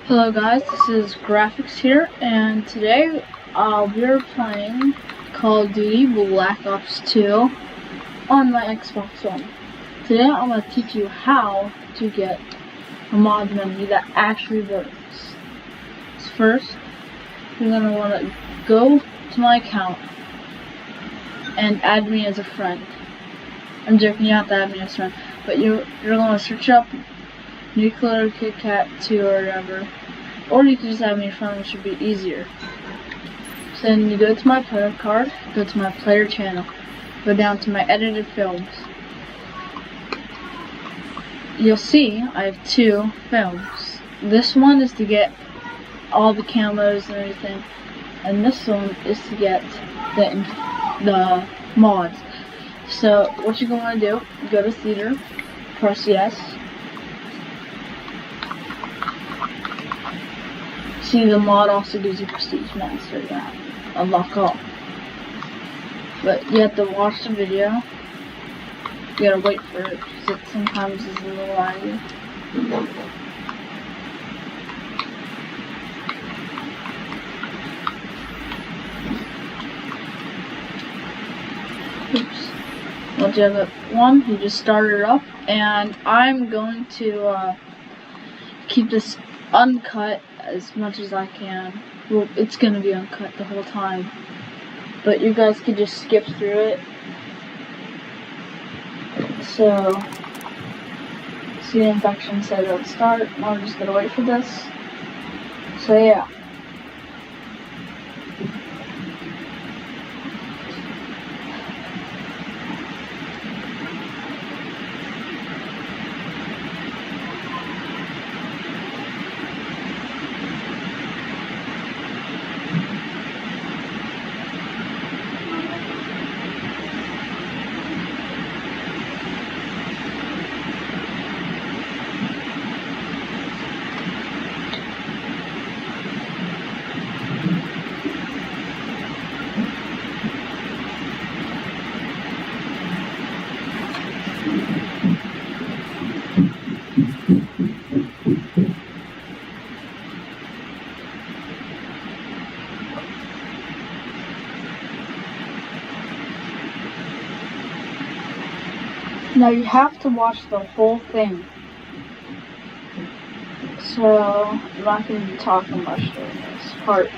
Hello guys, this is Graphics here, and today we're playing Call of Duty Black Ops 2 on my Xbox One. Today I'm going to teach you how to get a mod menu that actually works. So first, you're going to want to go to my account and add me as a friend. I'm joking, you have to add me as a friend, but you're going to search up Nuclear Kit Kat 2 or whatever, or you can just have me a friend, which would be easier. So then you go to my player card, go to my player channel, go down to my edited films. You'll see I have 2 films. This one is to get all the camos and everything, and this one is to get the mods. So what you're going to do, go to theater, press yes. See, the mod also gives you Prestige Master, yeah. Unlock all. But you have to watch the video. You gotta wait for it, because it sometimes is a little laggy. Oops. Once you have it one, you just start it up, and I'm going to keep this uncut as much as I can. Well, it's gonna be uncut the whole time, but you guys could just skip through it. So, see, the infection said it'll start, and I'm just gonna wait for this. So yeah. Now you have to watch the whole thing. So I'm not going to be talking much during this part.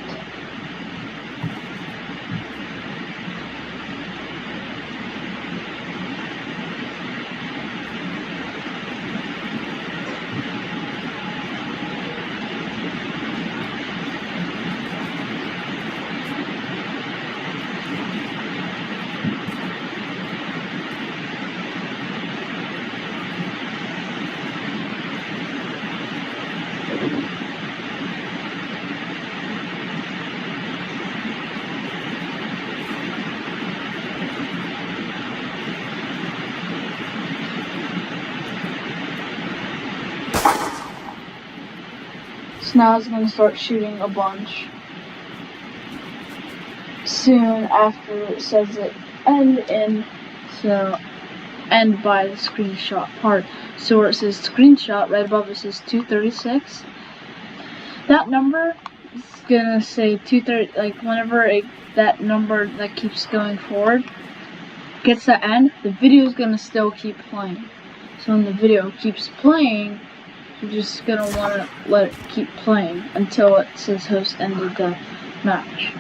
So now it's going to start shooting a bunch. Soon after it says it end by the screenshot part. So where it says screenshot, right above it says 236. That number is gonna say 230. Like whenever that number that keeps going forward gets to end, the video is gonna still keep playing. So when the video keeps playing, you're just gonna want to let it keep playing until it says host ended the match.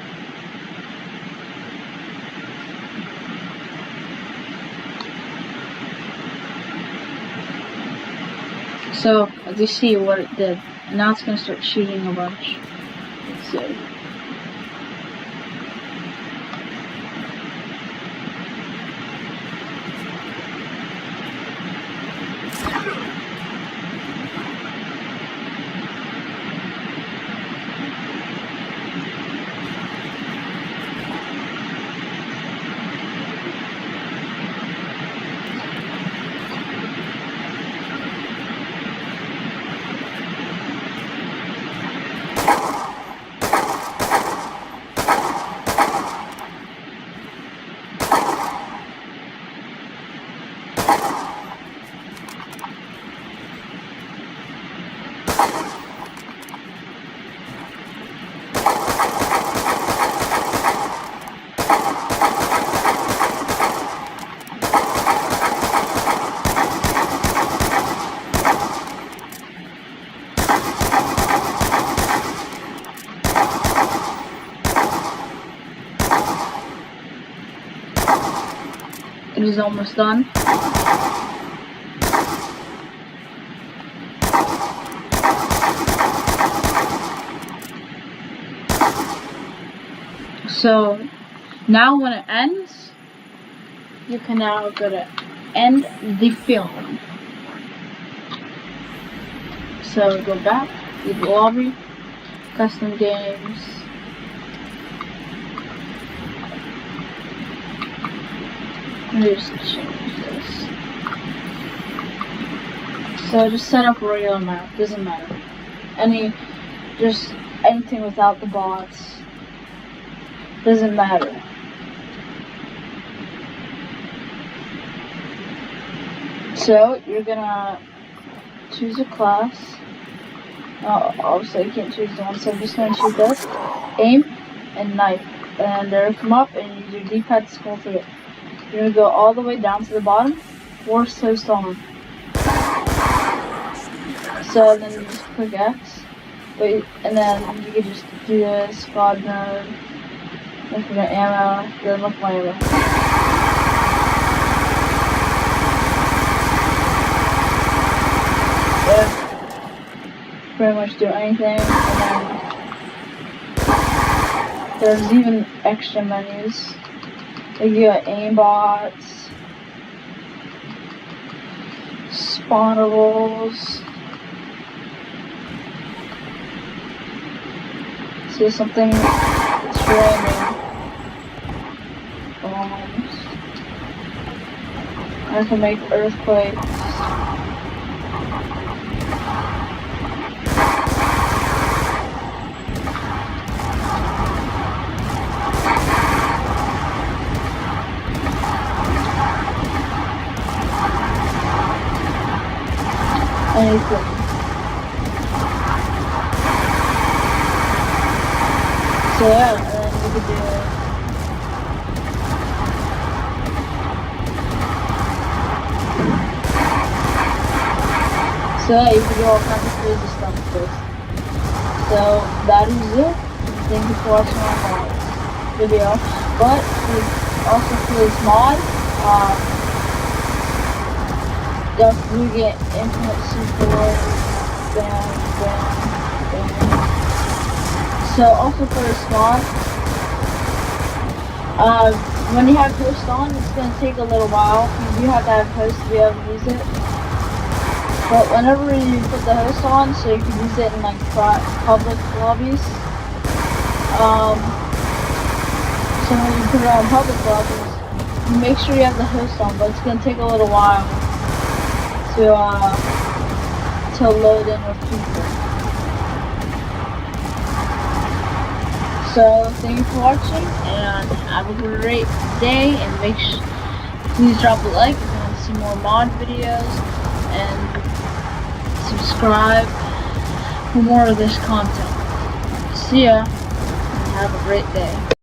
So as you see what it did, and now it's gonna start shooting a bunch. Let's see. is almost done. So now when it ends, you can now go to end the film. So go back, leave the lobby, custom games. Let me just change this. So just set up a regular map, doesn't matter. Just anything without the bots, doesn't matter. So you're gonna choose a class. Obviously you can't choose the one, so I'm just gonna choose this. Aim and knife. And they'll come up and use your D-pad to scroll through it. You're gonna go all the way down to the bottom, force host on. So then you just click X, and then you can just do this, squad mode, look for the ammo, then look for my ammo. Pretty much do anything, and then there's even extra menus. Like you got aimbots, spawnables. See something that's raining. Bombs. I can make earthquakes. Anything. So yeah, and then you could do all kinds of crazy stuff with this. So that is it. Thank you for watching my video. But also for this mod, you get infinite support, bam, bam, bam. So also for this mod, when you have host on, it's going to take a little while. You do have to have host to be able to use it. But whenever you put the host on, so you can use it in like public lobbies. So when you put it on public lobbies, you make sure you have the host on, but it's going to take a little while to load in with people. So thank you for watching, and have a great day, and please drop a like if you want to see more mod videos, and subscribe for more of this content. See ya, and have a great day.